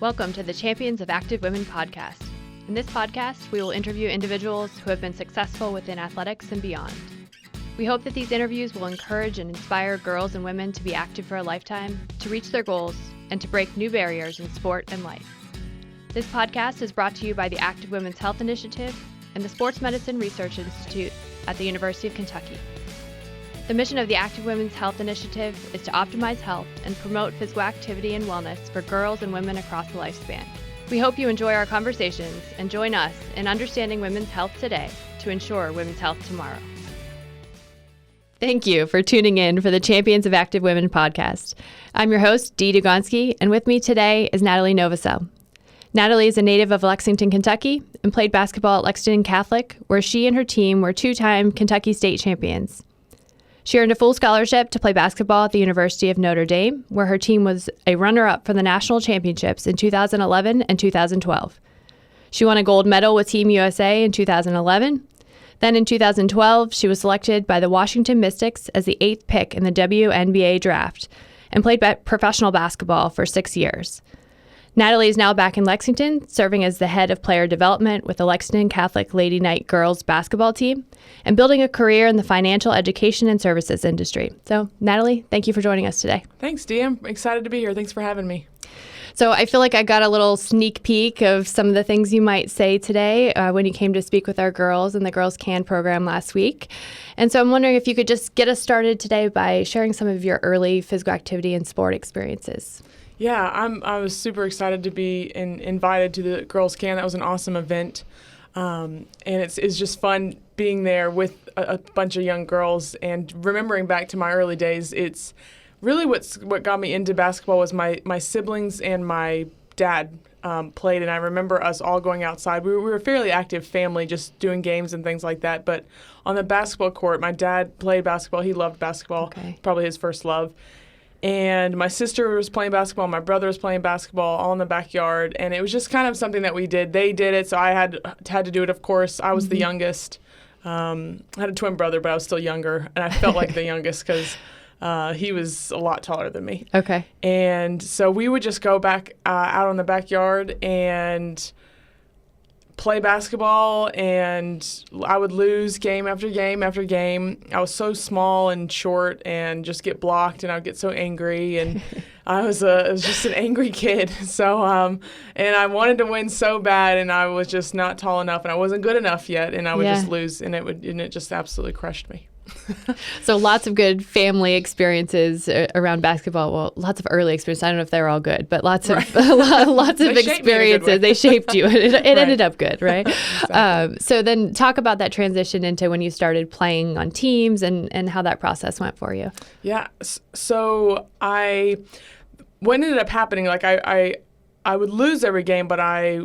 Welcome to the Champions of Active Women podcast. In this podcast, we will interview individuals who have been successful within athletics and beyond. We hope that these interviews will encourage and inspire girls and women to be active for a lifetime, to reach their goals, and to break new barriers in sport and life. This podcast is brought to you by the Active Women's Health Initiative and the Sports Medicine Research Institute at the University of Kentucky. The mission of the Active Women's Health Initiative is to optimize health and promote physical activity and wellness for girls and women across the lifespan. We hope you enjoy our conversations and join us in understanding women's health today to ensure women's health tomorrow. Thank you for tuning in for the Champions of Active Women podcast. I'm your host, Dee Dugonski, and with me today is Natalie Novosel. Natalie is a native of Lexington, Kentucky, and played basketball at Lexington Catholic, where she and her team were two-time Kentucky state champions. She earned a full scholarship to play basketball at the University of Notre Dame, where her team was a runner-up for the national championships in 2011 and 2012. She won a gold medal with Team USA in 2011. Then in 2012, she was selected by the Washington Mystics as the 8th pick in the WNBA Draft and played professional basketball for 6 years. Natalie is now back in Lexington, serving as the head of player development with the Lexington Catholic Lady Knight girls basketball team and building a career in the financial education and services industry. So, Natalie, thank you for joining us today. Thanks, Dee. I'm excited to be here. Thanks for having me. So I feel like I got a little sneak peek of some of the things you might say today when you came to speak with our girls in the Girls Can program last week. And so I'm wondering if you could just get us started today by sharing some of your early physical activity and sport experiences. Yeah, I was super excited to be invited to the Girls Can. That was an awesome event. And it's just fun being there with a bunch of young girls and remembering back to my early days. It's really what got me into basketball was my siblings and my dad played, and I remember us all going outside. We were a fairly active family, just doing games and things like that. But on the basketball court, my dad played basketball. He loved basketball, probably his first love. And my sister was playing basketball, my brother was playing basketball, all in the backyard, and it was just kind of something that we did. They did it, so I had to do it, of course. I was the youngest. I had a twin brother, but I was still younger, and I felt like the youngest because he was a lot taller than me. Okay. And so we would just go back out on the backyard and play basketball, and I would lose game after game after game. I was so small and short and just get blocked, and I would get so angry, and I was just an angry kid. So and I wanted to win so bad, and I was just not tall enough, and I wasn't good enough yet, and I would just lose, and it just absolutely crushed me. So lots of good family experiences around basketball. Well, lots of early experiences. I don't know if they were all good, but lots of lots of experiences. They shaped you. It ended up good, right? Exactly. So then talk about that transition into when you started playing on teams and how that process went for you. Yeah. So what ended up happening, like I would lose every game, but I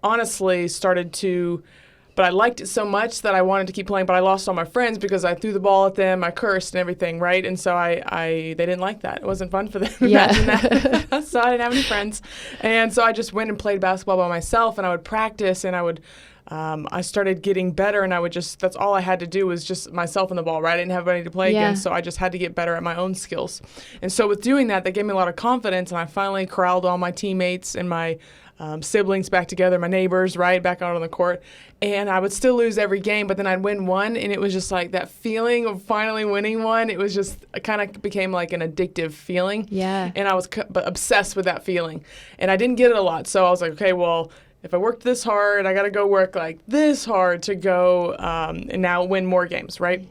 honestly started to. But I liked it so much that I wanted to keep playing, but I lost all my friends because I threw the ball at them, I cursed and everything, right? And so they didn't like that. It wasn't fun for them. Imagine that. So I didn't have any friends. And so I just went and played basketball by myself, and I would practice, and I started getting better, and that's all I had to do was just myself and the ball, right? I didn't have anybody to play against, so I just had to get better at my own skills. And so with doing that gave me a lot of confidence, and I finally corralled all my teammates and my siblings back together, my neighbors, right, back out on the court. And I would still lose every game, but then I'd win one, and it was just like that feeling of finally winning one. It was just, it kind of became like an addictive feeling. Yeah. And I was obsessed with that feeling. And I didn't get it a lot, so I was like, okay, well, if I worked this hard, I got to go work like this hard to go and now win more games, right?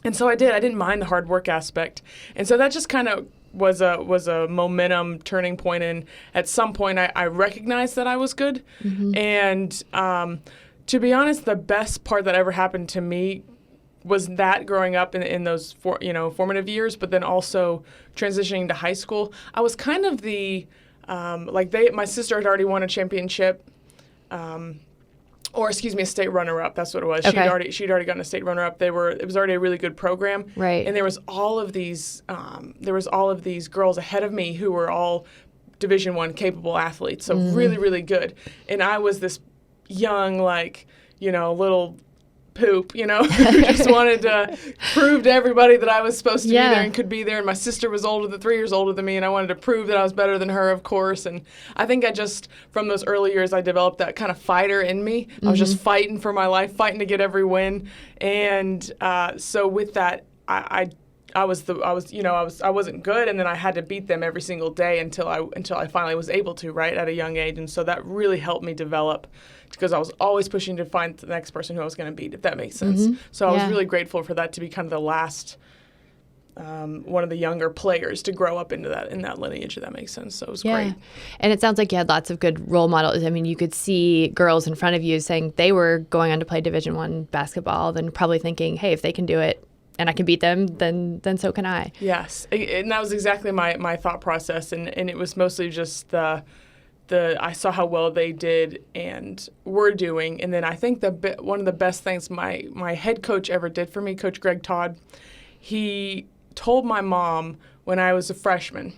And so I did. I didn't mind the hard work aspect. And so that just kind of was a momentum turning point, and at some point I recognized that I was good. Mm-hmm. And to be honest, the best part that ever happened to me was that growing up in those formative years, but then also transitioning to high school. I was kind of my sister had already won a championship. A state runner-up. That's what it was. Okay. She'd already gotten a state runner-up. It was already a really good program. Right. And there was all of these girls ahead of me who were all Division I capable athletes. So really, really good. And I was this young, little poop, who just wanted to prove to everybody that I was supposed to be there and could be there. And my sister was 3 years older than me, and I wanted to prove that I was better than her, of course. And I think from those early years, I developed that kind of fighter in me. I was just fighting for my life, fighting to get every win. And so with that, I wasn't good, and then I had to beat them every single day until I finally was able to, right, at a young age. And so that really helped me develop, because I was always pushing to find the next person who I was going to beat, if that makes sense. So I was really grateful for that to be kind of the last one of the younger players to grow up in that lineage, if that makes sense. So it was great. And it sounds like you had lots of good role models. I mean, you could see girls in front of you saying they were going on to play Division I basketball, then probably thinking, hey, if they can do it, and I can beat them, then so can I. Yes, and that was exactly my thought process, and it was mostly just I saw how well they did and were doing, and then I think one of the best things my head coach ever did for me, Coach Greg Todd, he told my mom when I was a freshman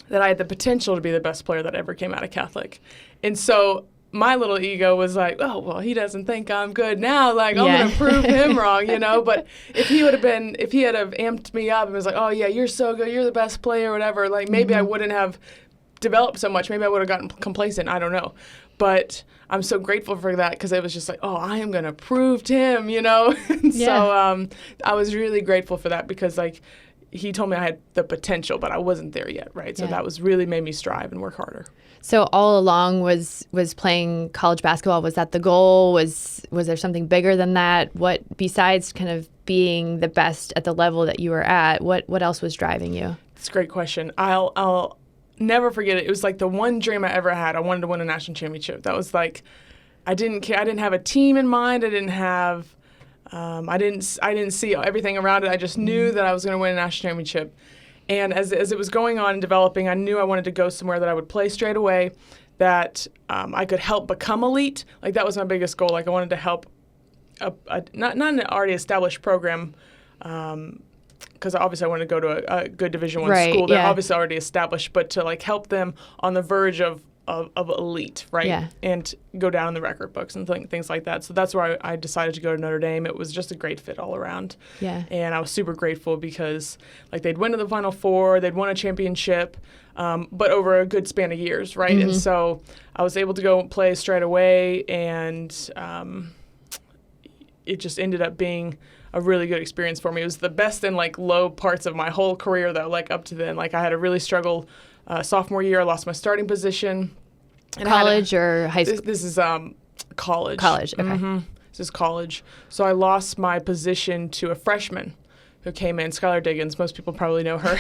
that I had the potential to be the best player that ever came out of Catholic, and so my little ego was like, oh, well, he doesn't think I'm good now. Like, I'm going to prove him wrong, But if he had amped me up and was like, oh, yeah, you're so good, you're the best player, whatever, like maybe I wouldn't have developed so much. Maybe I would have gotten complacent. I don't know. But I'm so grateful for that, because it was just like, oh, I am going to prove to him, And so I was really grateful for that, because, like, he told me I had the potential, but I wasn't there yet, right? So that was really made me strive and work harder. So all along was playing college basketball, was that the goal? Was there something bigger than that? What, besides kind of being the best at the level that you were at, what else was driving you? It's a great question. I'll never forget it. It was like the one dream I ever had. I wanted to win a national championship. That was like, I didn't care. I didn't have a team in mind. I didn't have, I didn't see everything around it. I just knew that I was going to win a national championship. And as it was going on and developing, I knew I wanted to go somewhere that I would play straight away, that I could help become elite. Like, that was my biggest goal. Like, I wanted to help not an already established program, because obviously I wanted to go to a good Division I school. They're obviously already established, but to like help them on the verge of elite, right? Yeah. And go down in the record books and things like that. So that's where I decided to go to Notre Dame. It was just a great fit all around. Yeah. And I was super grateful, because like they'd went to the Final Four, they'd won a championship, but over a good span of years, right? And so I was able to go play straight away, and it just ended up being a really good experience for me. It was the best in like low parts of my whole career, though. Like up to then, like I had a really struggle. Sophomore year, I lost my starting position. And college or high school? This is college. College, okay. This is college. So I lost my position to a freshman who came in, Skylar Diggins. Most people probably know her.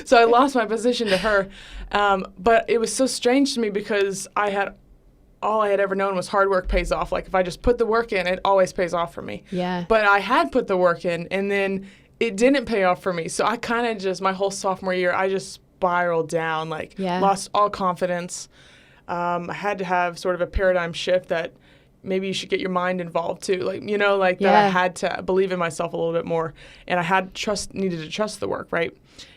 So I lost my position to her. But it was so strange to me, because all I had ever known was hard work pays off. Like, if I just put the work in, it always pays off for me. Yeah. But I had put the work in, and then it didn't pay off for me. So I kind of just, my whole sophomore year, I just spiraled down, lost all confidence. I had to have sort of a paradigm shift that maybe you should get your mind involved too. That I had to believe in myself a little bit more, and I needed to trust the work, right?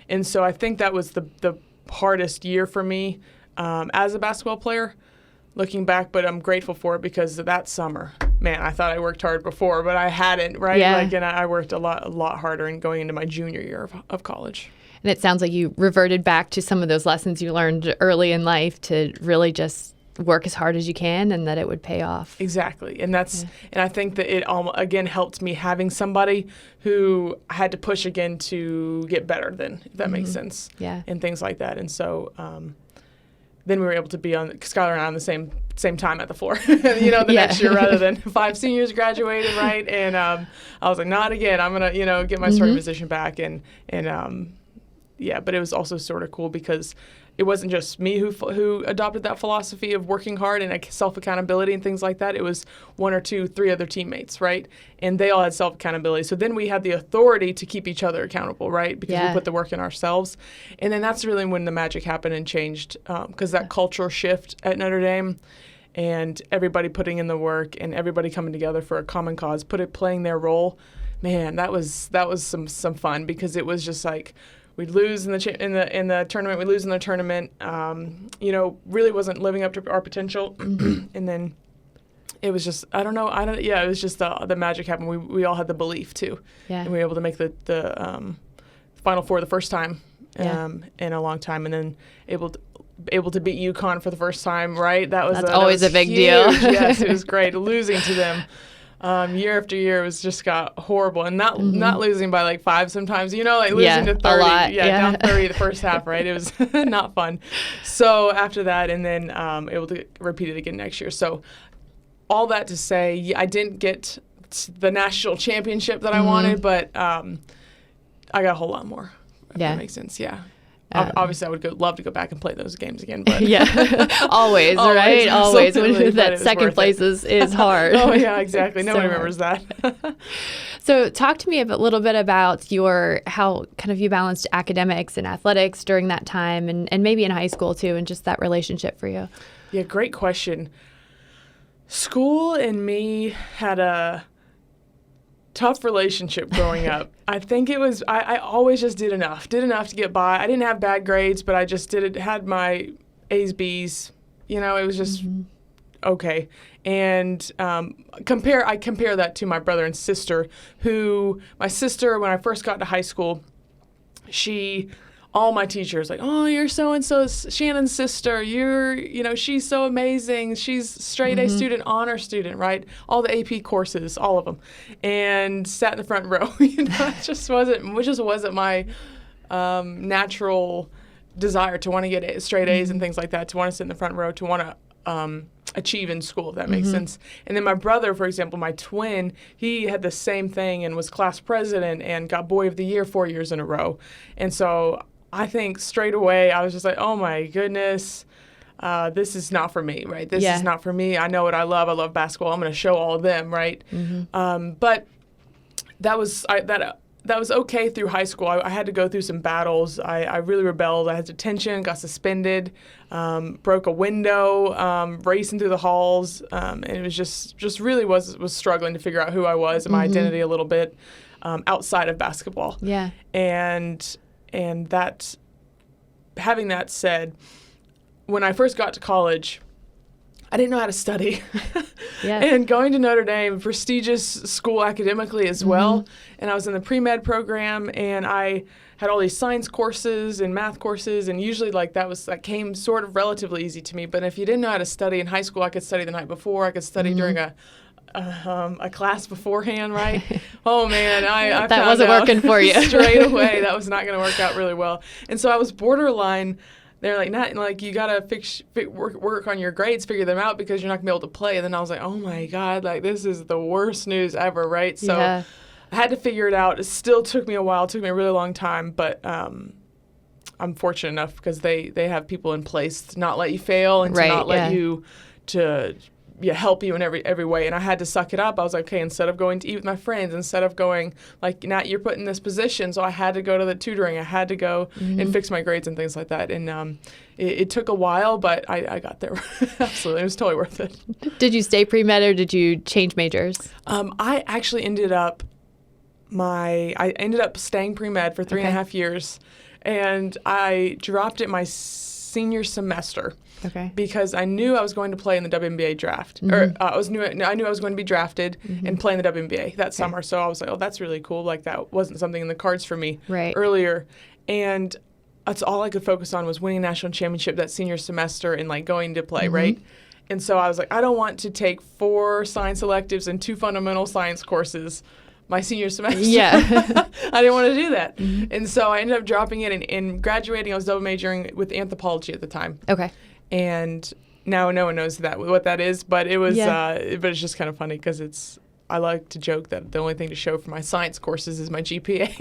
And so I think that was the hardest year for me as a basketball player, looking back, but I'm grateful for it, because that summer, man, I thought I worked hard before, but I hadn't, right? Yeah. And I worked a lot harder in going into my junior year of college. And it sounds like you reverted back to some of those lessons you learned early in life to really just work as hard as you can, and that it would pay off. Exactly. And and I think that it again helped me having somebody who I had to push again to get better than, if that makes sense. Yeah. And things like that. And so then we were able to be on, Skylar and I on the same time at the floor, next year, rather than 5 seniors graduated, right? And I was like, not again. I'm going to, get my starting position back. But it was also sort of cool, because it wasn't just me who adopted that philosophy of working hard and self-accountability and things like that. It was 1 or 2, 3 other teammates, right? And they all had self-accountability. So then we had the authority to keep each other accountable, right? Because we put the work in ourselves. And then that's really when the magic happened and changed, because that cultural shift at Notre Dame, and everybody putting in the work and everybody coming together for a common cause, playing their role, man, that was some fun, because it was just like, we'd lose in the tournament. We'd lose in the tournament. Really wasn't living up to our potential. And then it was just, I don't know. It was just the magic happened. We all had the belief too. Yeah. And we were able to make the Final Four the first time in a long time, and then able to beat UConn for the first time, right? That's always a big huge. deal. Yes, it was great. Losing to them year after year was just got horrible, and not losing by like 5 sometimes. Like losing to 30. A lot. Down 30 the first half, right? It was not fun. So after that, and then able to repeat it again next year. So all that to say, I didn't get the national championship that I wanted, but I got a whole lot more. If that makes sense. Yeah. Obviously, I would love to go back and play those games again. But always, right? Always. When that second place is hard. Oh, yeah, exactly. Nobody remembers that. So talk to me a little bit about how kind of you balanced academics and athletics during that time and maybe in high school too, and just that relationship for you. Yeah, great question. School and me had a tough relationship growing up. I think it was, I always just did enough to get by. I didn't have bad grades, but I just had my A's, B's, it was just okay. And I compare that to my brother and sister, my sister, when I first got to high school, all my teachers like, oh, you're so-and-so, Shannon's sister. She's so amazing. She's straight A student, honor student, right? All the AP courses, all of them. And sat in the front row. It just wasn't my natural desire to want to get straight A's and things like that, to want to sit in the front row, to want to achieve in school, if that makes sense. And then my brother, for example, my twin, he had the same thing and was class president and got Boy of the Year 4 years in a row. And so I think straight away I was just like, oh my goodness, this is not for me, right? This is not for me. I know what I love. I love basketball. I'm going to show all of them, right? But that was okay through high school. I had to go through some battles. I really rebelled. I had detention, got suspended, broke a window, racing through the halls, and it was just really was struggling to figure out who I was and my identity a little bit outside of basketball. Yeah. And that, having that said, when I first got to college, I didn't know how to study. And going to Notre Dame, prestigious school academically as well, and I was in the pre-med program, and I had all these science courses and math courses, and usually that came sort of relatively easy to me. But if you didn't know how to study in high school, I could study the night before. I could study during a class beforehand, right? Oh man, I that wasn't working for you straight away. That was not going to work out really well, and so I was borderline. They're like, not like you gotta work on your grades, figure them out because you're not gonna be able to play. And then I was like, oh my god, like this is the worst news ever, right? So I had to figure it out. It still took me a while. It took me a really long time, but I'm fortunate enough because they have people in place to not let you fail and to not let you help you in every way. And I had to suck it up. I was like, okay, instead of going to eat with my friends, instead of going, like, Nat, you're put in this position. So I had to go to the tutoring. I had to go and fix my grades and things like that. And it took a while, but I got there. Absolutely. It was totally worth it. Did you stay pre-med or did you change majors? I actually ended up staying pre-med for 3.5 years. And I dropped it my senior semester. Okay. Because I knew I was going to play in the WNBA Draft, or I knew I was going to be drafted and play in the WNBA that summer. So I was like, oh, that's really cool. Like that wasn't something in the cards for me earlier, and that's all I could focus on was winning a national championship that senior semester and like going to play, right? And so I was like, I don't want to take 4 science electives and 2 fundamental science courses my senior semester. I didn't want to do that. And so I ended up dropping it and graduating. I was double majoring with anthropology at the time. Okay. And now no one knows what that is, but it was but it's just kind of funny because I like to joke that the only thing to show for my science courses is my GPA.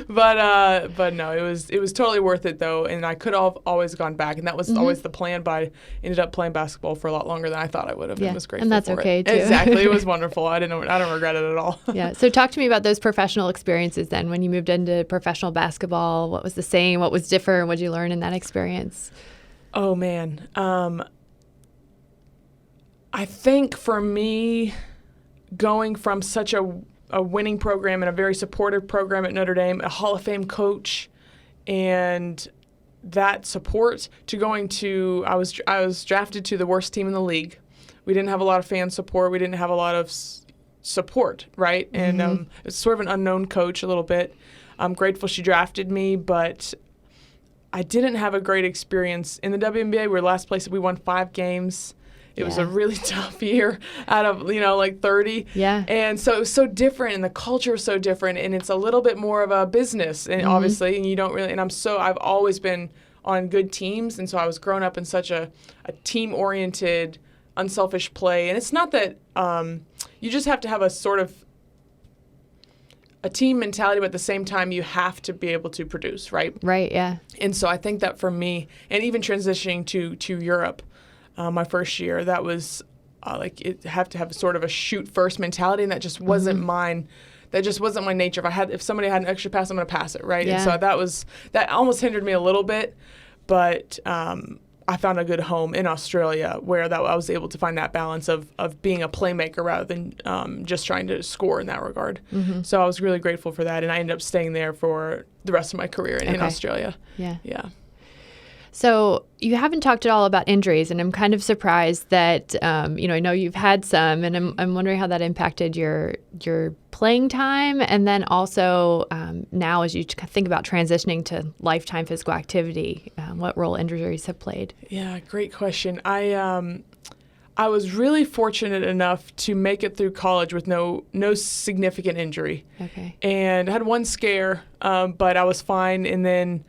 But no, it was totally worth it though, and I could have always gone back, and that was always the plan. But I ended up playing basketball for a lot longer than I thought I would have. And was grateful and that's for okay it. too. Exactly, it was wonderful. I don't regret it at all. So talk to me about those professional experiences then. When you moved into professional basketball, what was the same? What was different? What did you learn in that experience? Oh, man. I think for me, going from such a winning program and a very supportive program at Notre Dame, a Hall of Fame coach, and that support to going to I was drafted to the worst team in the league, We didn't have a lot of fan support. We didn't have a lot of support, right? And it's sort of an unknown coach a little bit. I'm grateful she drafted me, but I didn't have a great experience. In the WNBA, we were last place. We won 5 games. It was a really tough year out of, like 30. Yeah. And so it was so different, and the culture was so different, and it's a little bit more of a business, and obviously, and you don't really, and I've always been on good teams, and so I was growing up in such a team-oriented, unselfish play. And it's not that you just have to have a sort of a team mentality, but at the same time, you have to be able to produce, right? Right, yeah. And so I think that for me, and even transitioning to Europe, my first year, that was it have to have sort of a shoot first mentality, and that just wasn't mine. That just wasn't my nature. If somebody had an extra pass, I'm going to pass it, right? Yeah. And so that almost hindered me a little bit, but I found a good home in Australia where I was able to find that balance of being a playmaker rather than just trying to score in that regard. So I was really grateful for that, and I ended up staying there for the rest of my career in Australia. Yeah. Yeah. So you haven't talked at all about injuries, and I'm kind of surprised that, I know you've had some, and I'm wondering how that impacted your playing time, and then also now as you think about transitioning to lifetime physical activity, what role injuries have played? Yeah, great question. I was really fortunate enough to make it through college with no significant injury. Okay. And I had one scare, but I was fine, and then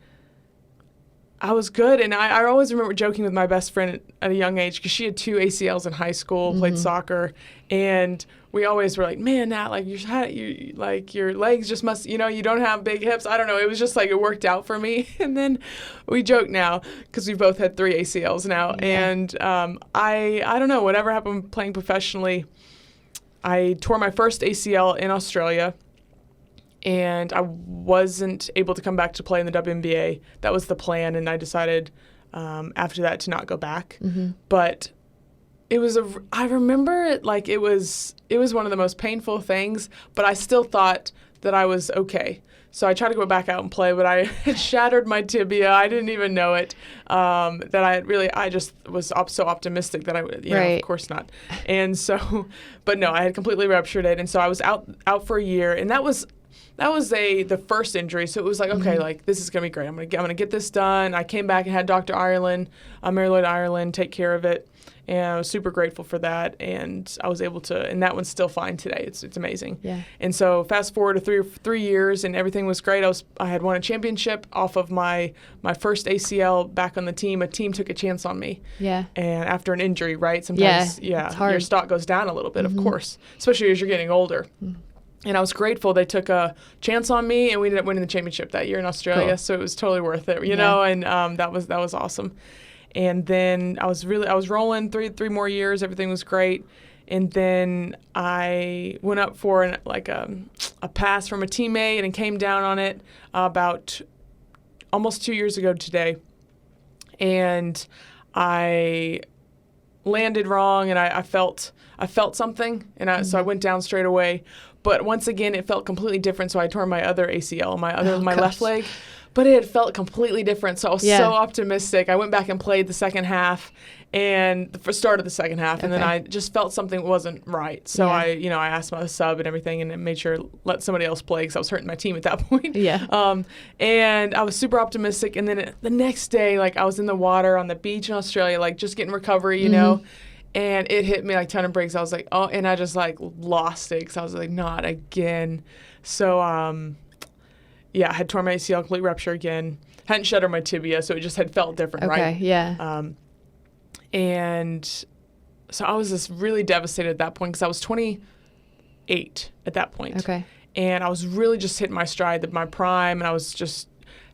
I was good, and I always remember joking with my best friend at a young age because she had 2 ACLs in high school, played soccer, and we always were like, "Man, Nat, your legs just must, you don't have big hips." I don't know. It was just like it worked out for me, and then we joke now because we both had 3 ACLs now, and I don't know. Whatever happened playing professionally, I tore my first ACL in Australia. And I wasn't able to come back to play in the WNBA. That was the plan, and I decided after that to not go back. But I remember it like it was one of the most painful things, but I still thought that I was okay. So I tried to go back out and play, but I had shattered my tibia. I didn't even know it. I just was so optimistic that of course not. And so, but no, I had completely ruptured it, and so I was out for a year, and that was the first injury, so it was like, okay, like this is gonna be great. I'm gonna get this done. I came back and had Dr. Ireland, Mary Lloyd Ireland, take care of it, and I was super grateful for that. And I was able to, and that one's still fine today. It's amazing. Yeah. And so fast forward to three years, and everything was great. I had won a championship off of my first ACL back on the team. A team took a chance on me. Yeah. And after an injury, right? Sometimes, your stock goes down a little bit, of course, especially as you're getting older. And I was grateful they took a chance on me, and we ended up winning the championship that year in Australia. Cool. So it was totally worth it, you know. And that was awesome. And then I was rolling three more years. Everything was great. And then I went up for a pass from a teammate and came down on it about almost 2 years ago today. And I landed wrong, and I felt something, and so I went down straight away. But once again, it felt completely different. So I tore my other ACL, my left leg, but it felt completely different. So I was so optimistic. I went back and played the second half, and the start of the second half, and then I just felt something wasn't right. So I asked my sub and everything, and made sure to let somebody else play because I was hurting my team at that point. Yeah. And I was super optimistic. And then the next day, I was in the water on the beach in Australia, just getting recovery, you know. And it hit me like a ton of bricks. I was like, oh, and I just lost it because I was like, not again. So, I had torn my ACL, complete rupture again. Hadn't shattered my tibia, so it just had felt different, right? Okay, yeah. And so I was just really devastated at that point because I was 28 at that point. Okay. And I was really just hitting my stride, my prime, and I was just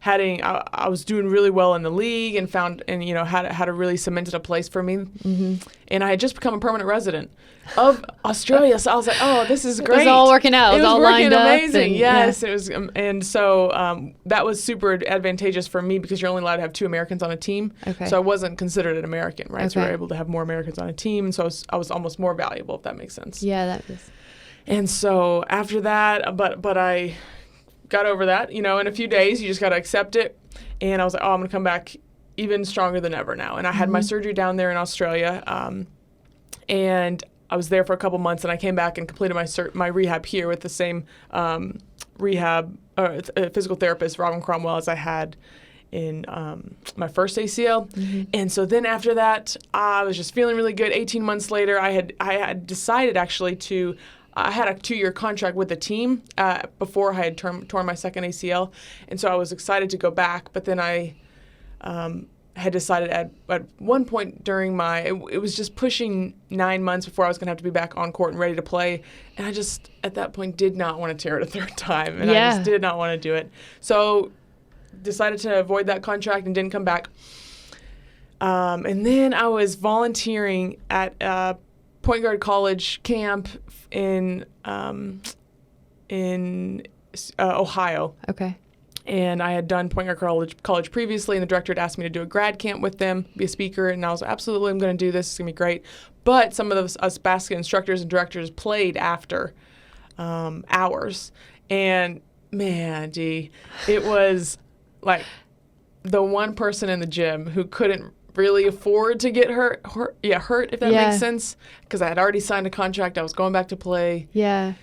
I was doing really well in the league and had a really cemented a place for me. And I had just become a permanent resident of Australia, so I was like, oh, this is great. It was all working out. It was all lined up. Amazing. Yes, it was, and so that was super advantageous for me because you're only allowed to have 2 Americans on a team. Okay. So I wasn't considered an American, right? Okay. So we were able to have more Americans on a team, and so I was almost more valuable, if that makes sense. Yeah, that is. And so after that, but I got over that, in a few days. You just got to accept it. And I was like, oh, I'm going to come back even stronger than ever now. And I had my surgery down there in Australia. And I was there for a couple months, and I came back and completed my rehab here with the same physical therapist, Robin Cromwell, as I had in my first ACL. Mm-hmm. And so then after that, I was just feeling really good. 18 months later, I had decided actually I had a 2-year contract with the team before I had torn my second ACL. And so I was excited to go back, but then I had decided at one point during it was just pushing 9 months before I was going to have to be back on court and ready to play. And I just, at that point, did not want to tear it a third time. And I just did not want to do it. So decided to avoid that contract and didn't come back. And then I was volunteering at a point guard college camp in Ohio. Okay. And I had done point guard college previously, and the director had asked me to do a grad camp with them, be a speaker, and I was like, absolutely, I'm going to do this. It's going to be great. But some of us basket instructors and directors played after hours. And, man, it was like the one person in the gym who couldn't really afford to get hurt, if that makes sense, because I had already signed a contract. I was going back to play. Yeah.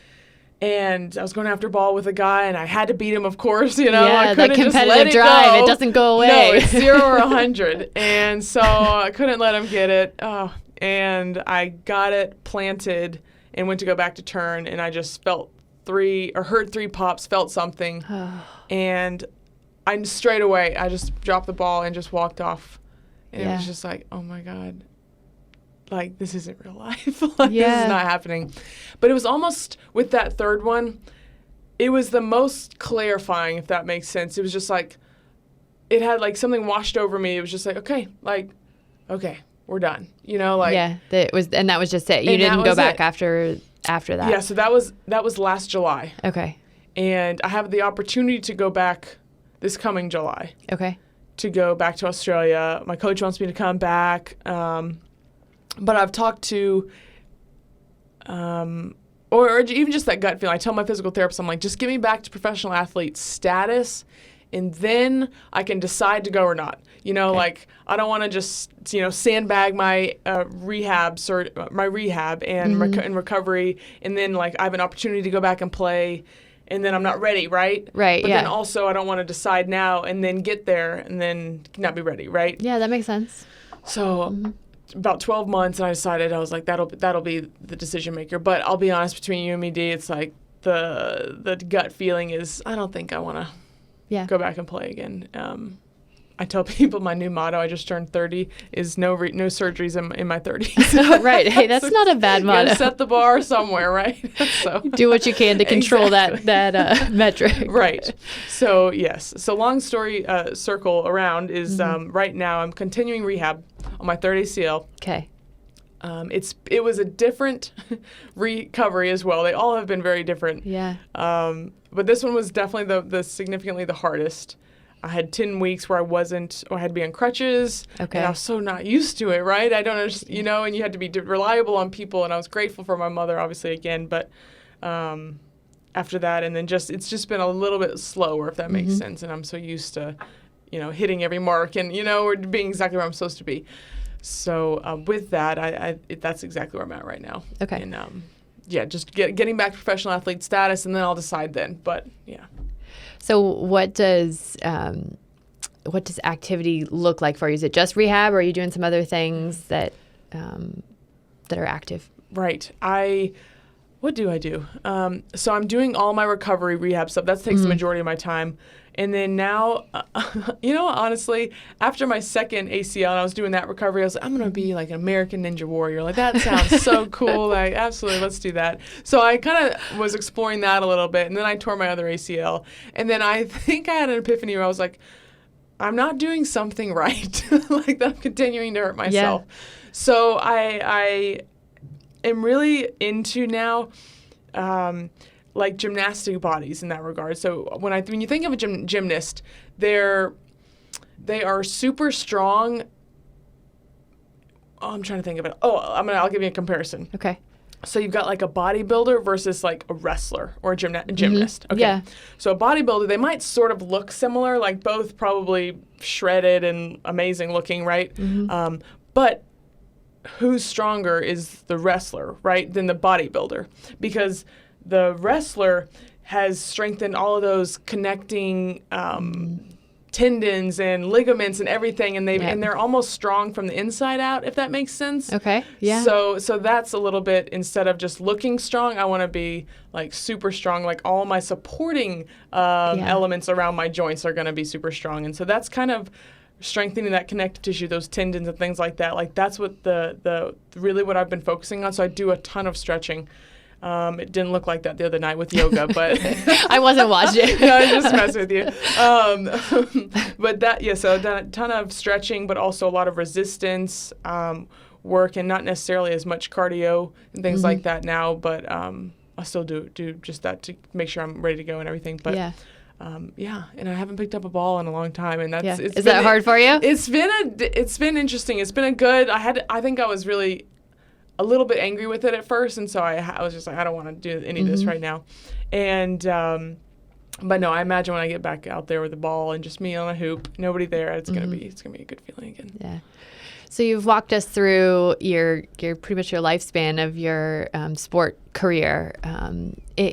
And I was going after ball with a guy, and I had to beat him, of course. Yeah, I couldn't that competitive just let it drive, go. it doesn't go away. No, it's 0 or 100. And so I couldn't let him get it. Oh, and I got it planted and went to go back to turn, and I just heard 3 pops, felt something. And I straight away, I just dropped the ball and just walked off. And it was just like, oh, my God. Like, this isn't real life. This is not happening. But it was almost, with that third one, it was the most clarifying, if that makes sense. It was just like, it had like something washed over me. It was just like, okay, we're done. That was just it. You didn't go back after that. Yeah, so that was last July. Okay. And I have the opportunity to go back this coming July. Okay. To go back to Australia. My coach wants me to come back. But I've talked to, or even just that gut feeling. I tell my physical therapist, I'm like, just get me back to professional athlete status, and then I can decide to go or not. Like, I don't want to just, sandbag my rehab and recovery, and then, like, I have an opportunity to go back and play, and then I'm not ready, right? Right, But then also I don't want to decide now and then get there and then not be ready, right? Yeah, that makes sense. So... about 12 months, and I decided, I was like, that'll be the decision maker. But I'll be honest, between you and me, Dee, it's like the gut feeling is, I don't think I want to go back and play again. I tell people my new motto, I just turned 30, is no surgeries in my 30s. Right. Hey, that's not a bad motto. You gotta set the bar somewhere, right? So do what you can to control that metric. Right. So, yes. So long story circle around is right now I'm continuing rehab on my third ACL. Okay. It was a different recovery as well. They all have been very different. Yeah. But this one was definitely the significantly the hardest. I had 10 weeks where I had to be on crutches. Okay. And I was so not used to it, right? I don't understand, and you had to be reliable on people. And I was grateful for my mother, obviously, again. But after that, and then it's just been a little bit slower, if that makes sense. And I'm so used to, hitting every mark and, or being exactly where I'm supposed to be. So with that, that's exactly where I'm at right now. Okay. And just getting back to professional athlete status, and then I'll decide then. But yeah. So what does activity look like for you? Is it just rehab, or are you doing some other things that are active? Right. What do I do? So I'm doing all my recovery rehab stuff. That takes the majority of my time. And then now, honestly, after my second ACL and I was doing that recovery, I was like, I'm going to be like an American Ninja Warrior. Like, that sounds so cool. Like, absolutely, let's do that. So I kind of was exploring that a little bit. And then I tore my other ACL. And then I think I had an epiphany where I was like, I'm not doing something right. Like, that I'm continuing to hurt myself. Yeah. So I am really into now like gymnastic bodies in that regard. So when you think of a gymnast, they are super strong. Oh, I'm trying to think of it. I'll give you a comparison. Okay. So you've got like a bodybuilder versus like a wrestler or a gymnast. Okay. Yeah. So a bodybuilder, they might sort of look similar, like both probably shredded and amazing looking, right? But who's stronger is the wrestler, right, than the bodybuilder, because the wrestler has strengthened all of those connecting tendons and ligaments and everything, and they're almost strong from the inside out, if that makes sense. Okay. Yeah. So that's a little bit, instead of just looking strong, I want to be like super strong. Like all my supporting elements around my joints are going to be super strong, and so that's kind of strengthening that connective tissue, those tendons and things like that. Like that's what the really what I've been focusing on. So I do a ton of stretching. It didn't look like that the other night with yoga, but I wasn't watching. No, I just messed with you. But so I've done a ton of stretching, but also a lot of resistance work, and not necessarily as much cardio and things like that now. But I still do just that to make sure I'm ready to go and everything. But and I haven't picked up a ball in a long time, and that's Is that hard for you? It's been interesting. It's been a good. I think I was really a little bit angry with it at first, and so I was just like, I don't want to do any of this right now. And but no, I imagine when I get back out there with the ball and just me on a hoop, nobody there, it's gonna be a good feeling again. Yeah. So you've walked us through your pretty much your lifespan of your sport career.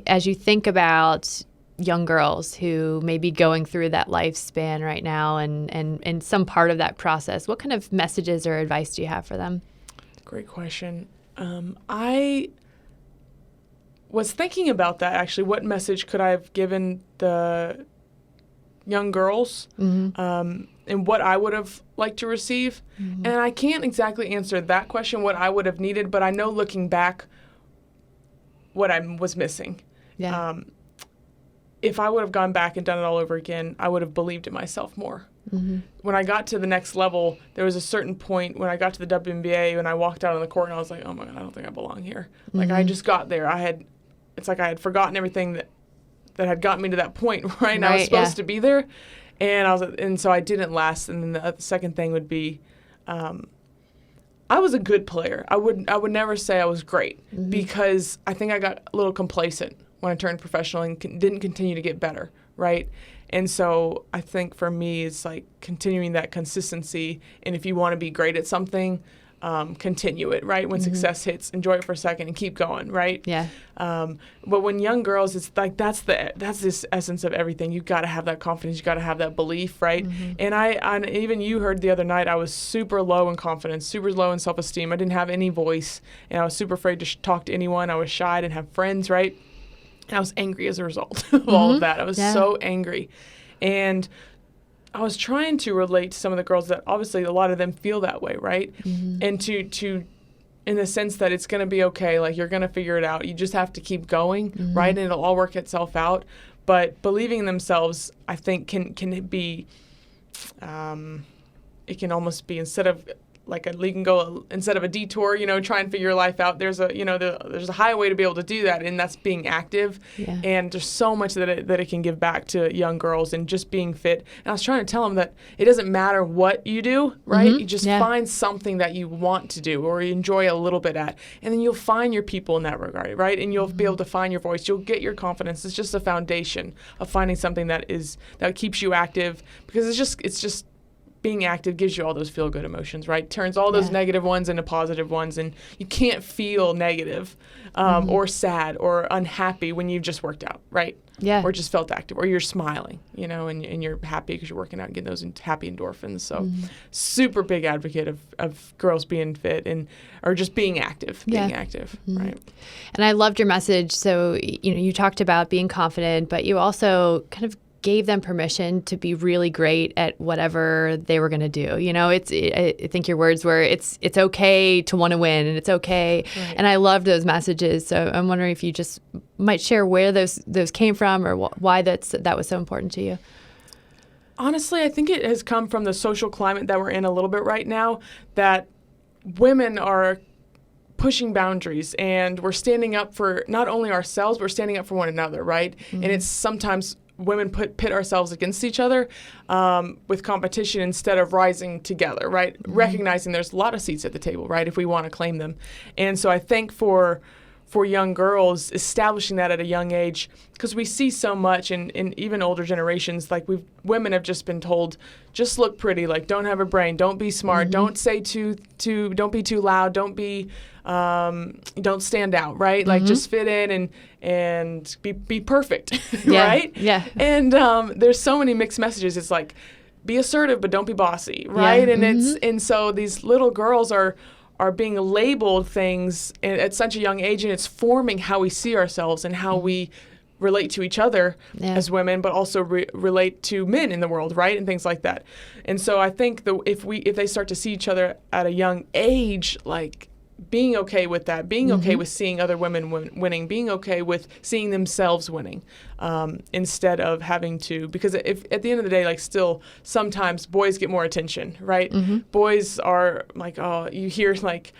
As you think about young girls who may be going through that lifespan right now and some part of that process, what kind of messages or advice do you have for them? Great question. I was thinking about that, actually. What message could I have given the young girls and what I would have liked to receive? And I can't exactly answer that question, what I would have needed, but I know looking back what I was missing. Yeah. If I would have gone back and done it all over again, I would have believed in myself more. When I got to the next level, there was a certain point when I got to the WNBA, when I walked out on the court and I was like, oh my God, I don't think I belong here. Like I just got there. It's like I had forgotten everything that had gotten me to that point, right? And I was supposed to be there. And so I didn't last. And then the second thing would be, I was a good player. I would never say I was great because I think I got a little complacent when I turned professional and didn't continue to get better, right? And so I think for me, it's like continuing that consistency. And if you want to be great at something, continue it, right? When success hits, enjoy it for a second and keep going, right? Yeah. But when young girls, it's like that's this essence of everything. You got to have that confidence. You got to have that belief, right? And I even you heard the other night, I was super low in confidence, super low in self-esteem. I didn't have any voice, and I was super afraid to talk to anyone. I was shy, I didn't have friends, right? And I was angry as a result of all of that. I was so angry. And I was trying to relate to some of the girls that obviously a lot of them feel that way, right? And to in the sense that it's going to be okay. Like you're going to figure it out. You just have to keep going, right? And it'll all work itself out. But believing in themselves, I think, can be, it can almost be instead of a detour, try and figure your life out. There's a highway to be able to do that, and that's being active. Yeah. And there's so much that it can give back to young girls and just being fit. And I was trying to tell them that it doesn't matter what you do, right? You just find something that you want to do or you enjoy a little bit at, and then you'll find your people in that regard, right? And you'll be able to find your voice. You'll get your confidence. It's just a foundation of finding something that keeps you active, because it's just being active gives you all those feel-good emotions, right? Turns all those negative ones into positive ones, and you can't feel negative or sad or unhappy when you've just worked out, right? Yeah. Or just felt active, or you're smiling, and you're happy because you're working out and getting those happy endorphins. So super big advocate of girls being fit or just being active, right? And I loved your message. So, you talked about being confident, but you also kind of gave them permission to be really great at whatever they were going to do. I think your words were, it's okay to want to win, and it's okay. Right. And I loved those messages. So I'm wondering if you just might share where those came from, or why that was so important to you. Honestly, I think it has come from the social climate that we're in a little bit right now, that women are pushing boundaries, and we're standing up for not only ourselves, but we're standing up for one another, right? And it's sometimes women pit ourselves against each other with competition instead of rising together, right? Recognizing there's a lot of seats at the table, right, if we want to claim them. And so I think for for young girls, establishing that at a young age, because we see so much in even older generations, like women have just been told, just look pretty, like don't have a brain, don't be smart, don't say don't be too loud, don't stand out, right? Like just fit in and be perfect, right? Yeah. And there's so many mixed messages. It's like, be assertive, but don't be bossy, right? Yeah. And so these little girls are being labeled things at such a young age, and it's forming how we see ourselves and how we relate to each other as women, but also relate to men in the world, right? And things like that. And so I think if they start to see each other at a young age, like being okay with that, being okay with seeing other women winning, being okay with seeing themselves winning, instead of having to, because if at the end of the day, like still sometimes boys get more attention, right? Boys are like, oh, you hear like,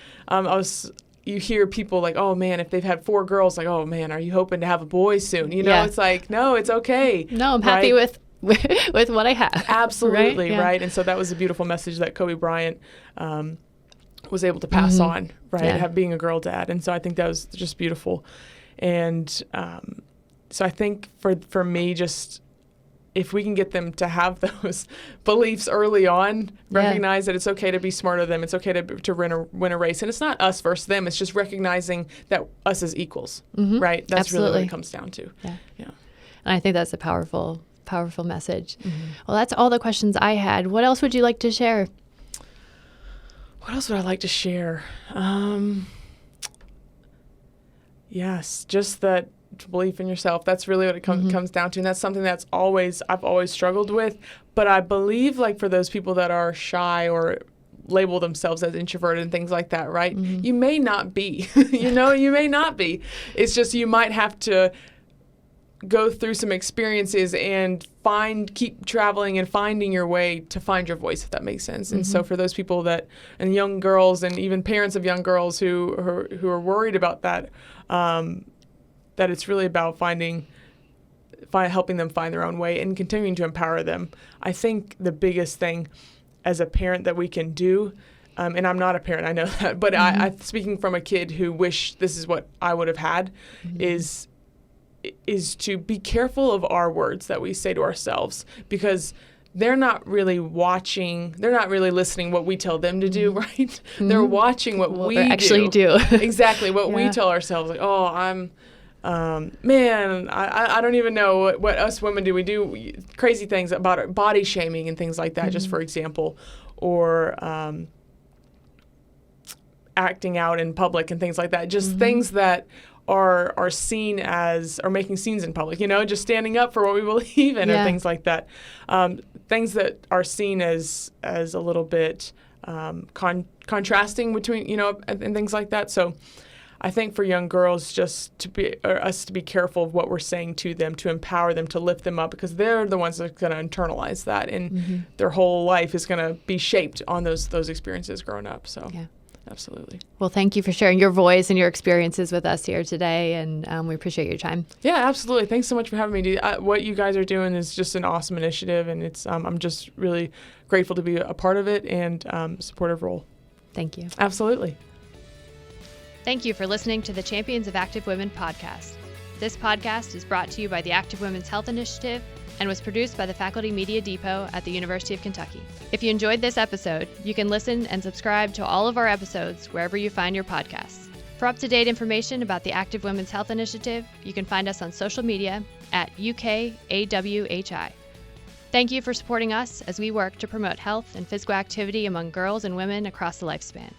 you hear people like, oh man, if they've had 4 girls, like, oh man, are you hoping to have a boy soon? You know, it's like, no, it's okay. No, I'm happy with what I have. Absolutely, right? right? And so that was a beautiful message that Kobe Bryant was able to pass on, right? Being a girl dad. And so I think that was just beautiful. And so I think for me, just if we can get them to have those beliefs early on, recognize that it's okay to be smarter than them, it's okay to win a race. And it's not us versus them, it's just recognizing that us as equals, right? That's Absolutely. really what it comes down to. Yeah. And I think that's a powerful message. Well, that's all the questions I had. What else would you like to share? What else would I like to share? Yes, just that belief in yourself. That's really what it comes down to. And that's something I've always struggled with. But I believe, like, for those people that are shy or label themselves as introverted and things like that, right? You may not be. You may not be. It's just you might have to go through some experiences and keep traveling and finding your way to find your voice, if that makes sense. And so for those people and young girls and even parents of young girls who are worried about that, that it's really about helping them find their own way and continuing to empower them. I think the biggest thing as a parent that we can do, and I'm not a parent, I know that, but I speaking from a kid who wished this is what I would have had, is to be careful of our words that we say to ourselves, because they're not really watching, they're not really listening what we tell them to do, right? They're watching what we actually do. Exactly, what we tell ourselves. Like, oh, I don't even know what us women do. We do crazy things about our body shaming and things like that, just for example, or acting out in public and things like that. Just things that are seen as, or making scenes in public, just standing up for what we believe in, or things like that. Things that are seen as a little bit contrasting between, and things like that. So I think for young girls, us to be careful of what we're saying to them, to empower them, to lift them up, because they're the ones that are going to internalize that, and their whole life is going to be shaped on those experiences growing up. So. Yeah. Absolutely. Well, thank you for sharing your voice and your experiences with us here today, and we appreciate your time. Yeah, absolutely. Thanks so much for having me. What you guys are doing is just an awesome initiative, and it's I'm just really grateful to be a part of it and supportive role. Thank you. Absolutely. Thank you for listening to the Champions of Active Women podcast. This podcast is brought to you by the Active Women's Health Initiative and was produced by the Faculty Media Depot at the University of Kentucky. If you enjoyed this episode, you can listen and subscribe to all of our episodes wherever you find your podcasts. For up-to-date information about the Active Women's Health Initiative, you can find us on social media at UKAWHI. Thank you for supporting us as we work to promote health and physical activity among girls and women across the lifespan.